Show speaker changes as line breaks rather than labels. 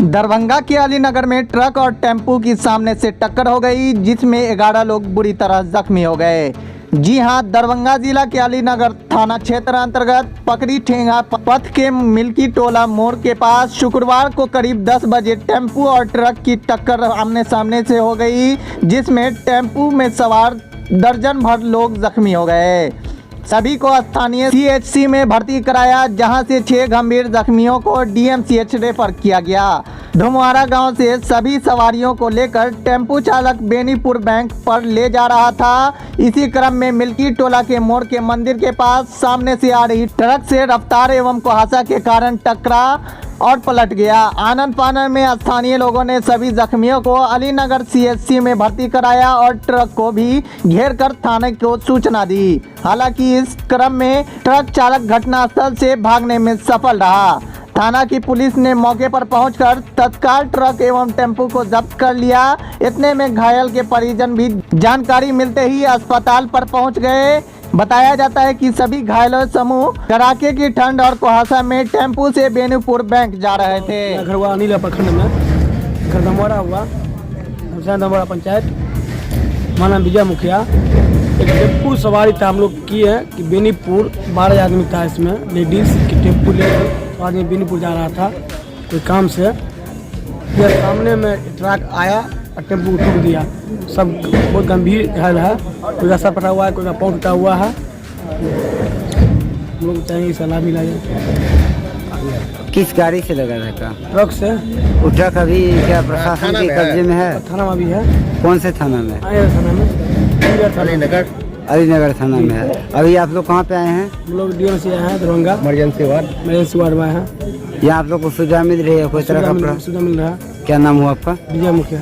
दरभंगा के अलीनगर में ट्रक और टेम्पू की सामने से टक्कर हो गई, जिसमें 11 लोग बुरी तरह जख्मी हो गए। जी हां, दरभंगा जिला के अलीनगर थाना क्षेत्र अंतर्गत पकड़ी ठेंगा पथ के मिल्की टोला मोड़ के पास शुक्रवार को करीब 10 बजे टेम्पू और ट्रक की टक्कर आमने सामने से हो गई, जिसमें टेम्पू में सवार दर्जन भर लोग जख्मी हो गए। सभी को स्थानीय सीएचसी में भर्ती कराया, जहां से 6 गंभीर जख्मियों को डीएमसीएच रेफर किया गया। धुमवारा गांव से सभी सवारियों को लेकर टेम्पू चालक बेनीपुर बैंक पर ले जा रहा था। इसी क्रम में मिल्की टोला के मोड़ के मंदिर के पास सामने से आ रही ट्रक से रफ्तार एवं कुहासा के कारण टकरा और पलट गया। आनन फानन में स्थानीय लोगों ने सभी जख्मियों को अलीनगर सीएचसी में भर्ती कराया और ट्रक को भी घेर कर थाने को सूचना दी। हालांकि इस क्रम में ट्रक चालक घटनास्थल से भागने में सफल रहा। थाना की पुलिस ने मौके पर पहुंचकर तत्काल ट्रक एवं टेम्पू को जब्त कर लिया। इतने में घायल के परिजन भी जानकारी मिलते ही अस्पताल पर पहुंच गए। बताया जाता है कि सभी घायलों समूह कड़ाके की ठंड और कुहासा में टेम्पू से बेनीपुर बैंक जा रहे थे।
घर हुआ अनिल प्रखंड में घर धमवाड़ा हुआ धमवाड़ा पंचायत, हमारा नाम विजय मुखिया। एक टेम्पू सवारी था, हम लोग की है कि बेनीपुर 12 आदमी था, इसमें लेडीज की टेम्पू लेकर आदमी बेनीपुर जा रहा था कोई काम से। फिर सामने में ट्रक आया और टेम्पू ठोक दिया। सब बहुत गंभीर घायल है, कोई का सर फटा हुआ है, कोई का पाँव टूटा हुआ है। हम लोग चाहेंगे सलाह मिला जाए।
किस गाड़ी से लगा था?
ट्रक से।
वो ट्रक अभी क्या प्रशासन के कब्जे में है?
थाना में भी है।
कौन से थाना में?
थाना में
अलीनगर थाना में है। अभी आप लोग कहाँ पे आए हैं?
हम लोग डीएमसी आए हैं, दरभंगा इमरजेंसी वार्ड में आए हैं।
यहाँ आप लोग को सुविधा मिल रही है? कोई तरह का
सुविधा मिल रहा है।
क्या नाम हुआ आपका?
विजय मुखिया।